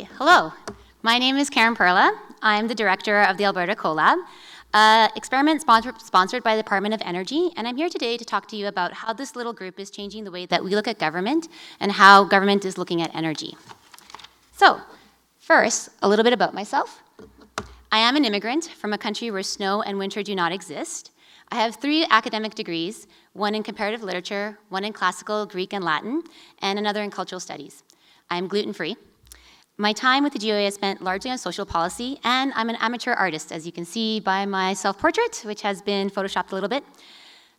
Okay, hello. My name is Keren Perla. I'm the director of the Alberta CoLab, experiment sponsored by the Department of Energy, and I'm here today to talk to you about how this little group is changing the way that we look at government and how government is looking at energy. So, first, a little bit about myself. I am an immigrant from a country where snow and winter do not exist. I have 3 academic degrees, one in comparative literature, one in classical Greek and Latin, and another in cultural studies. I am gluten-free. My time with the GOA is spent largely on social policy, and I'm an amateur artist, as you can see by my self-portrait, which has been photoshopped a little bit.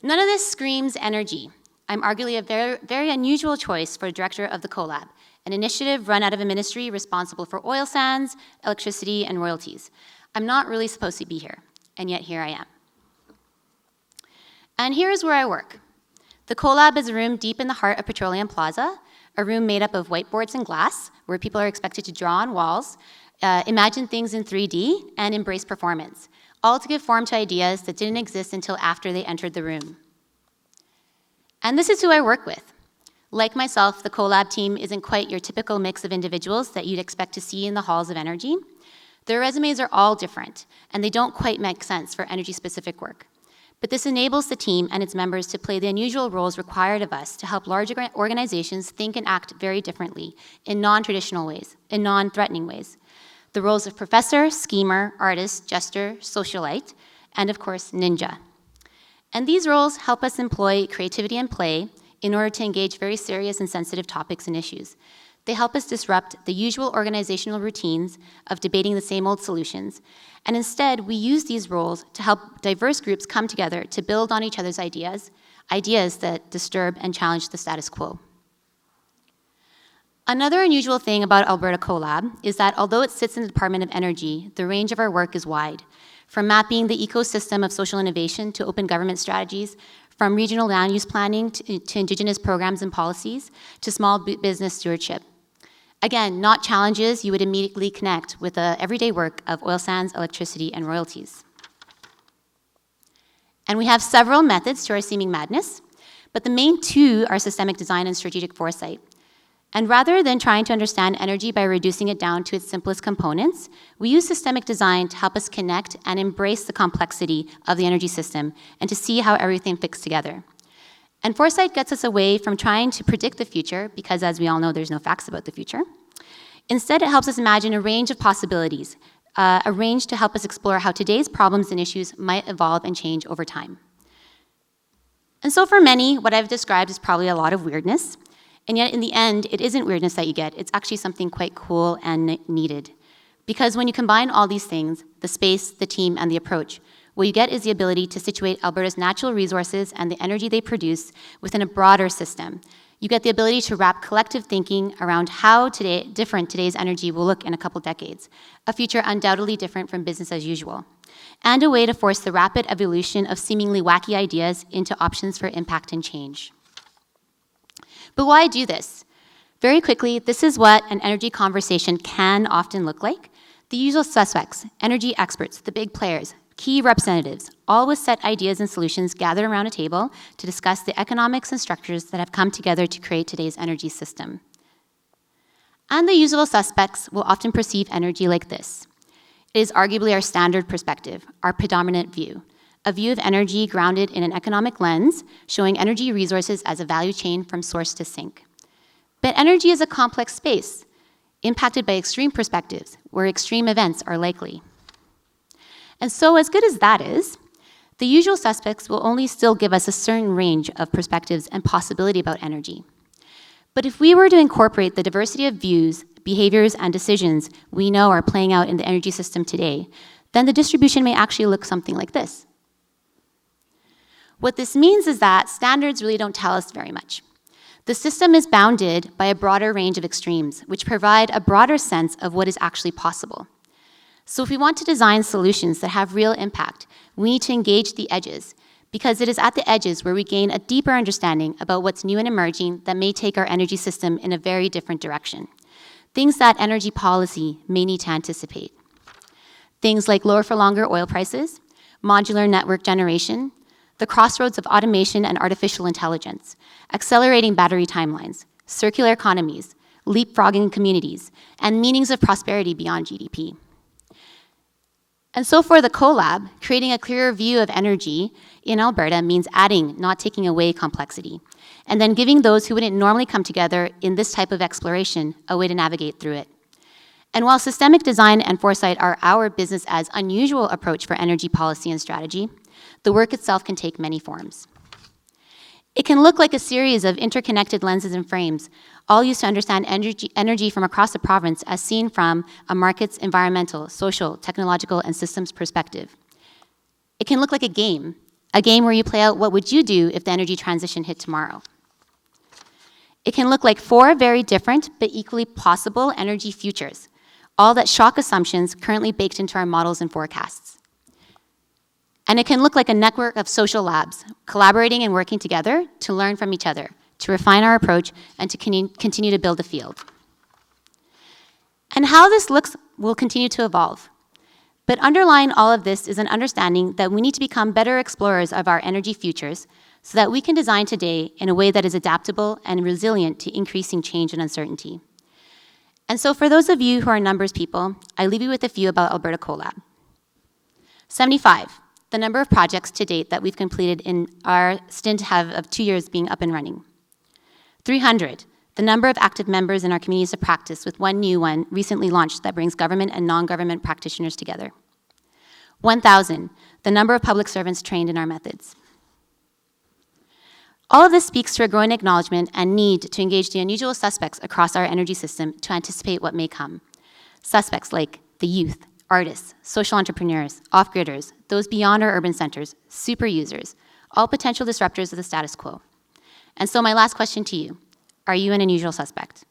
None of this screams energy. I'm arguably a very, very unusual choice for a director of the CoLab, an initiative run out of a ministry responsible for oil sands, electricity, and royalties. I'm not really supposed to be here, and yet here I am. And here is where I work. The CoLab is a room deep in the heart of Petroleum Plaza, a room made up of whiteboards and glass, where people are expected to draw on walls, imagine things in 3D, and embrace performance, all to give form to ideas that didn't exist until after they entered the room. And this is who I work with. Like myself, the CoLab team isn't quite your typical mix of individuals that you'd expect to see in the halls of energy. Their resumes are all different, and they don't quite make sense for energy-specific work. But this enables the team and its members to play the unusual roles required of us to help large organizations think and act very differently in non-traditional ways, in non-threatening ways. The roles of professor, schemer, artist, jester, socialite, and of course, ninja. And these roles help us employ creativity and play in order to engage very serious and sensitive topics and issues. They help us disrupt the usual organizational routines of debating the same old solutions. And instead, we use these roles to help diverse groups come together to build on each other's ideas that disturb and challenge the status quo. Another unusual thing about Alberta CoLab is that although it sits in the Department of Energy, the range of our work is wide. From mapping the ecosystem of social innovation to open government strategies, from regional land use planning to Indigenous programs and policies, to small business stewardship. Again, not challenges you would immediately connect with the everyday work of oil sands, electricity, and royalties. And we have several methods to our seeming madness, but the main 2 are systemic design and strategic foresight. And rather than trying to understand energy by reducing it down to its simplest components, we use systemic design to help us connect and embrace the complexity of the energy system and to see how everything fits together. And foresight gets us away from trying to predict the future, because as we all know, there's no facts about the future. Instead, it helps us imagine a range of possibilities, a range to help us explore how today's problems and issues might evolve and change over time. And so for many, what I've described is probably a lot of weirdness, and yet in the end, it isn't weirdness that you get, it's actually something quite cool and needed. Because when you combine all these things, the space, the team, and the approach, what you get is the ability to situate Alberta's natural resources and the energy they produce within a broader system. You get the ability to wrap collective thinking around how different today's energy will look in a couple decades, a future undoubtedly different from business as usual, and a way to force the rapid evolution of seemingly wacky ideas into options for impact and change. But why do this? Very quickly, this is what an energy conversation can often look like. The usual suspects, energy experts, the big players, key representatives, all with set ideas and solutions gathered around a table to discuss the economics and structures that have come together to create today's energy system. And the usual suspects will often perceive energy like this. It is arguably our standard perspective, our predominant view, a view of energy grounded in an economic lens, showing energy resources as a value chain from source to sink. But energy is a complex space, impacted by extreme perspectives, where extreme events are likely. And so as good as that is, the usual suspects will only still give us a certain range of perspectives and possibility about energy. But if we were to incorporate the diversity of views, behaviors, and decisions we know are playing out in the energy system today, then the distribution may actually look something like this. What this means is that standards really don't tell us very much. The system is bounded by a broader range of extremes, which provide a broader sense of what is actually possible. So if we want to design solutions that have real impact, we need to engage the edges, because it is at the edges where we gain a deeper understanding about what's new and emerging that may take our energy system in a very different direction. Things that energy policy may need to anticipate. Things like lower for longer oil prices, modular network generation, the crossroads of automation and artificial intelligence, accelerating battery timelines, circular economies, leapfrogging communities, and meanings of prosperity beyond GDP. And so for the CoLab, creating a clearer view of energy in Alberta means adding, not taking away, complexity, and then giving those who wouldn't normally come together in this type of exploration a way to navigate through it. And while systemic design and foresight are our business as unusual approach for energy policy and strategy, the work itself can take many forms. It can look like a series of interconnected lenses and frames, all used to understand energy from across the province as seen from a market's environmental, social, technological, and systems perspective. It can look like a game where you play out what would you do if the energy transition hit tomorrow. It can look like 4 very different but equally possible energy futures, all that shock assumptions currently baked into our models and forecasts. And it can look like a network of social labs, collaborating and working together to learn from each other, to refine our approach, and to continue to build the field. And how this looks will continue to evolve. But underlying all of this is an understanding that we need to become better explorers of our energy futures so that we can design today in a way that is adaptable and resilient to increasing change and uncertainty. And so for those of you who are numbers people, I leave you with a few about Alberta CoLab. 75, the number of projects to date that we've completed in our stint of 2 years being up and running. 300, the number of active members in our communities of practice, with one new one recently launched that brings government and non-government practitioners together. 1,000, the number of public servants trained in our methods. All of this speaks to a growing acknowledgement and need to engage the unusual suspects across our energy system to anticipate what may come. Suspects like the youth, artists, social entrepreneurs, off-gridders, those beyond our urban centers, super users, all potential disruptors of the status quo. And so my last question to you, are you an unusual suspect?